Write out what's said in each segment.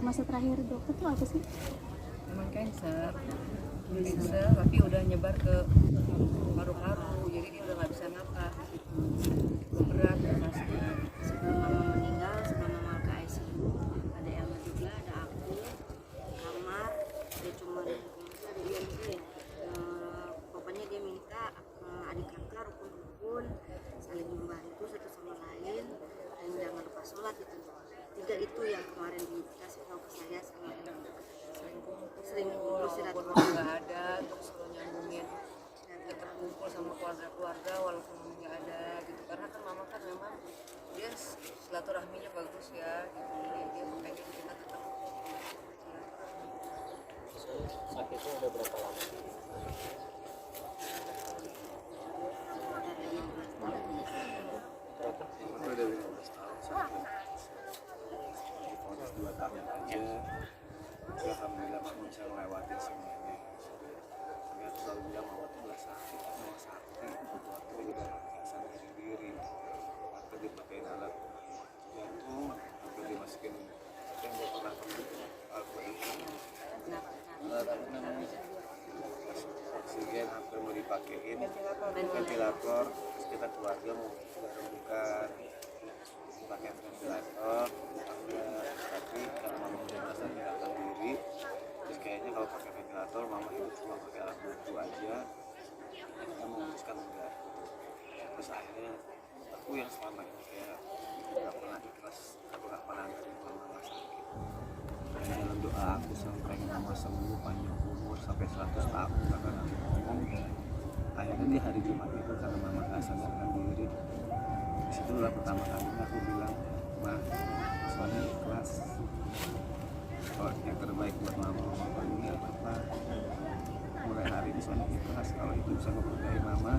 masa terakhir dokter tuh apa sih? Memang cancer tapi udah nyebar ke paru-paru, jadi dia udah nggak bisa nafas. Berat nafasnya. Sebelum mama meninggal, sebelum mama ke ICU, ada Elma juga, ada aku, kamar, dia cuma ada dia juga ya. Pokoknya dia minta adik kakak rukun-rukun saling membantu satu sama lain dan jangan lupa sholat itu. Tiga itu yang kemarin dikasih tahu ke saya sama sering kumpul silaturahmi. Nggak ada untuk selalu nyambungin tetap kumpul sama keluarga walaupun nggak ada gitu, karena kan mama kan memang dia silaturahminya bagus ya gitu, jadi dia pengen kita tetap silaturahmi. Sakitnya udah berapa lama? Itu udah 15 tahun sampai divonis 2 tahun aja. Alhamdulillah mama bisa melewati semuanya. Saya selalu bilang mama tuh nggak sakit, mama sakti. Waktu juga nggak sadar diri. Waktu dipakein alat jantung, waktu dimasukin yang gue pernah oksigen hampir mau dipakein ventilator, terus kita keluarga mau bukan pakai ventilator, tapi karena mama udah merasa tidak diri, terus kayaknya kalau pakai ventilator mama hidup cuma pakai alat bantu aja, kita memutuskan enggak. Terus akhirnya aku yang selama ini kayak nggak pernah ikhlas, aku nggak pernah ngerti mama sakit. Dan dalam doa aku sampai mama sembuh panjang umur sampai 100 tahun bahkan aku ngomong. Akhirnya di hari Jumat itu karena mama nggak sadarkan diri, disitulah pertama kalinya aku bilang, Ma, soalnya ikhlas, kalau yang terbaik buat mama ini apa, mulai hari ini soalnya ikhlas, kalau itu bisa memperbaiki mama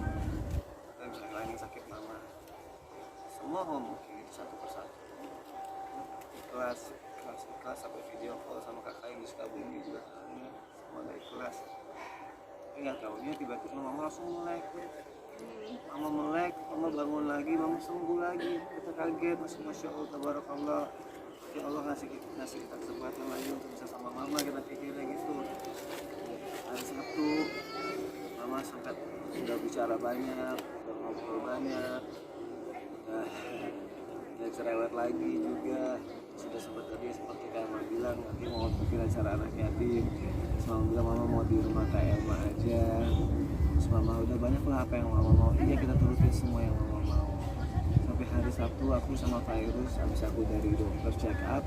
dan bisa ngilangin sakit mama. Semua ngomong gitu satu persatu, ikhlas sampai video call sama kakak yang di Sukabumi juga, semua udah ikhlas. Tapi nggak tahunya tiba-tiba mama langsung melek. Mama melek, mama bangun lagi, mama sembuh lagi. Kita kaget, masya Allah, tabarakallah. Ya Allah ngasih kita kesempatan lagi untuk bisa sama mama, kita pikirnya gitu. Hari Sabtu, mama sempat udah bicara banyak, udah ngobrol banyak, udah cerewet lagi juga. Sudah sempat tadi seperti kayak mama bilang, nanti mau bikin acara anak yatim. Mama bilang mama mau di rumah kayak Elma aja. Terus mama udah banyak lah apa yang mama mau, iya kita turutin semua yang mama mau. Sampai hari Sabtu aku sama Virus, habis aku dari dokter check up,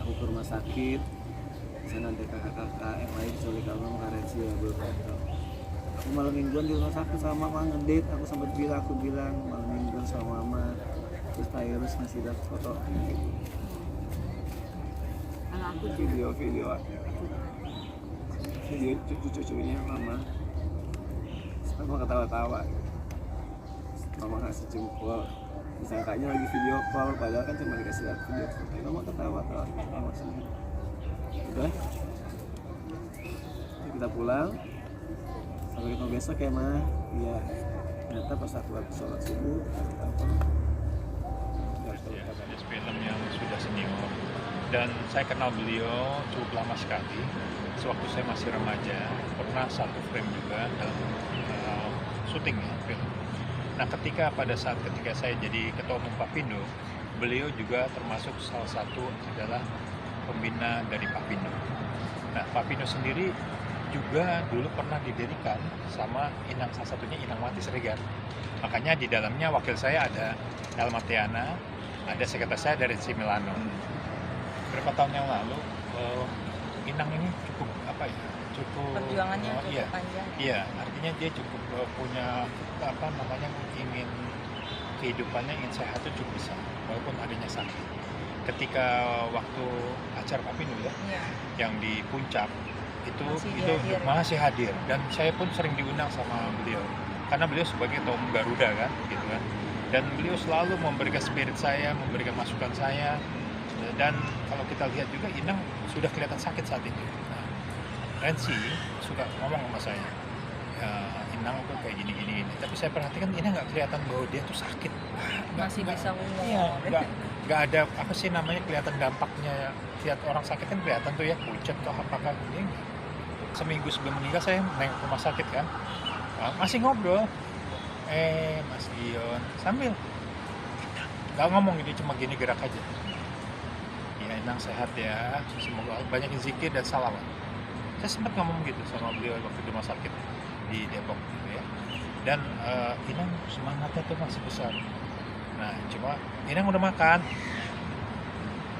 aku ke rumah sakit. Di sana ada kakak-kakak yang lain diculik sama karensi ya belum tahu. Aku malam mingguan di rumah sakit sama mama ngedate, aku sempat bilang, malam mingguan sama mama. Terus Virus ngasih lihat foto video cucu-cucunya mama. Mama ketawa-tawa, mama ngasih jempol, disangkanya lagi video call, padahal kan cuma dikasih lihat video foto. Mama ketawa-tawa, mama senang. Udah, jadi kita pulang, sampai ketemu besok ya Ma. Iya, ternyata pas aku lagi sholat subuh, Jenis film yang sudah senior dan saya kenal beliau cukup lama sekali. Sewaktu saya masih remaja, pernah satu frame juga dalam syuting ya, film. Nah, pada saat saya jadi ketua umum Papindo, beliau juga termasuk salah satu adalah pembina dari Papindo. Nah, Papindo sendiri juga dulu pernah didirikan sama salah satunya Inang Wati Siregar. Makanya di dalamnya wakil saya ada Elma Tiana, ada sekretaris saya dari Milano. Berapa tahun yang lalu, Inang ini cukup perjuangannya cukup iya, panjang. Iya, artinya dia cukup punya ingin kehidupannya ingin sehat itu cukup besar, walaupun adanya sakit. Ketika waktu acara Papindo ya, yang di puncak itu masih hadir dan saya pun sering diundang sama beliau karena beliau sebagai ketua umum Garuda kan, gitu kan. Dan beliau selalu memberikan spirit saya, memberikan masukan saya. Dan kalau kita lihat juga Inang sudah kelihatan sakit saat itu. Nah, Rensi suka ngomong sama saya, Inang tuh kayak gini. Tapi saya perhatikan Inang nggak kelihatan bahwa dia tuh sakit. Masih bisa ngomong. Iya, nggak ada apa sih namanya kelihatan dampaknya. Lihat orang sakit kan kelihatan tuh ya, pucat atau apakah ini. Seminggu sebelum meninggal saya nengok ke rumah sakit kan, masih ngobrol, Mas Dion sambil nggak ngomong, ini cuma gini gerak aja, ya Inang sehat ya, semoga banyak zikir dan salawat. Saya sempat ngomong gitu sama beliau waktu di rumah sakit di Depok gitu ya. Dan Inang semangatnya tuh masih besar. Nah cuma Inang udah makan,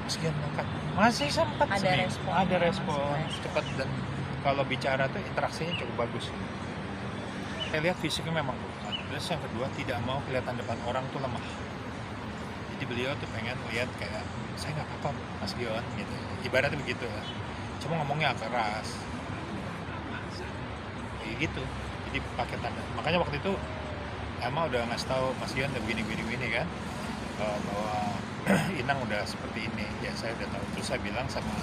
sekian makan masih sempat ada respon cepat, dan kalau bicara tuh interaksinya cukup bagus. Saya lihat fisiknya memang kuat. Terus yang kedua, tidak mau kelihatan depan orang tuh lemah. Jadi beliau tuh pengen lihat kayak, saya nggak apa-apa Mas Dion gitu, ibaratnya begitu ya. Cuma ngomongnya agak keras kayak gitu, jadi pakai tanda. Makanya waktu itu Emma udah ngasih tahu Mas Dion udah begini kan, bahwa Inang udah seperti ini ya, saya udah tahu. Terus saya bilang sama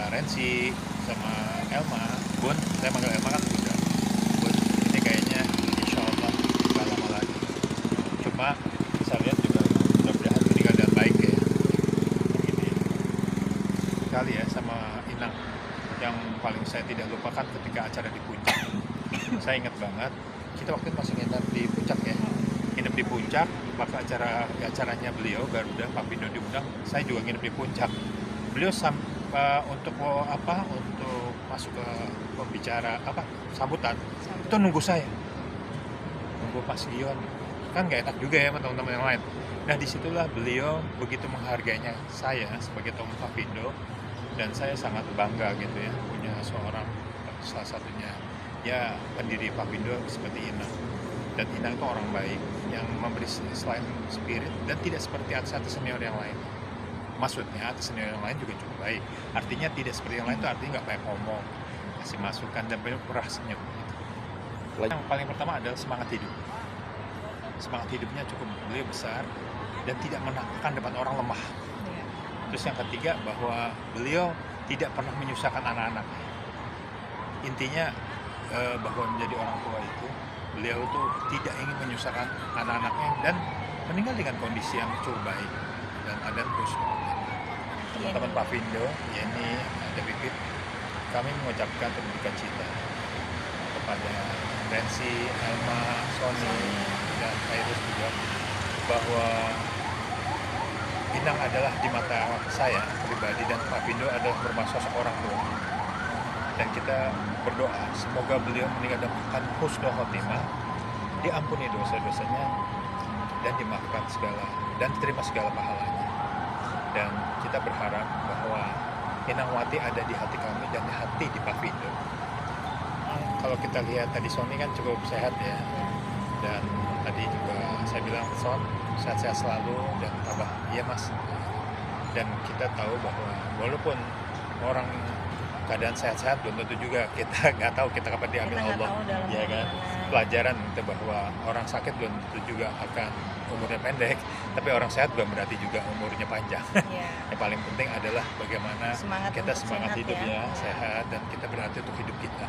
Rensi sama Elma, Bun, saya manggil Elma kan udah, Bun, ini kayaknya insya Allah gak lama lagi. Cuma saya lihat juga mudah-mudahan meninggal dengan baik ya. Ini sekali ya sama Inang, yang paling saya tidak lupakan ketika acara di Puncak. Saya ingat banget, kita waktu itu masih nginep di Puncak ya, nginep di Puncak, maka acaranya beliau Garuda, Pak Pindo diundang, saya juga nginep di Puncak. Beliau untuk masuk ke pembicara sambutan itu nunggu saya, nunggu Mas Dion, kan gak enak juga ya sama teman-teman yang lain. Nah disitulah beliau begitu menghargainya saya sebagai teman Pak Pindo, dan saya sangat bangga gitu ya punya seorang, salah satunya ya pendiri Pak Pindo seperti Inang. Dan Inang itu orang baik yang memberi selain spirit, dan tidak seperti artis senior yang lain. Maksudnya artis senior yang lain juga cukup baik, artinya tidak seperti yang lain itu artinya nggak banyak ngomong, kasih masukan dan berah senyum gitu. Yang paling pertama adalah semangat hidup. Semangat hidupnya cukup beliau besar dan tidak menampakkan depan orang lemah. Terus yang ketiga, bahwa beliau tidak pernah menyusahkan anak-anak. Intinya bahwa menjadi orang tua itu, beliau tuh tidak ingin menyusahkan anak-anaknya, dan meninggal dengan kondisi yang cukup baik. Dan ada terus teman-teman Pak Pindo, Yeni, ada Bibit, kami mengucapkan berduka cita kepada Rensi, Elma, Sony, dan Virus juga, bahwa Inang adalah di mata saya pribadi dan Pak Pindo adalah bermaksud seorang tua. Dan kita berdoa semoga beliau meninggal dengan husnul khotimah, diampuni dosa-dosanya dan dimaafkan segala dan diterima segala pahalanya. Dan kita berharap bahwa Inang Wati ada di hati kami dan di hati di Pak Pindo. Kalau kita lihat tadi Sony kan cukup sehat ya, dan tadi juga saya bilang Son sehat-sehat selalu dan tambah iya Mas. Dan kita tahu bahwa walaupun orang keadaan sehat-sehat, belum tentu juga kita nggak tahu kita kapan diambil Allah, ya kan? Pelajaran itu bahwa orang sakit belum tentu juga akan umurnya pendek, tapi orang sehat bukan berarti juga umurnya panjang. Yang paling penting adalah bagaimana kita semangat hidup ya, sehat, dan kita berarti untuk hidup kita.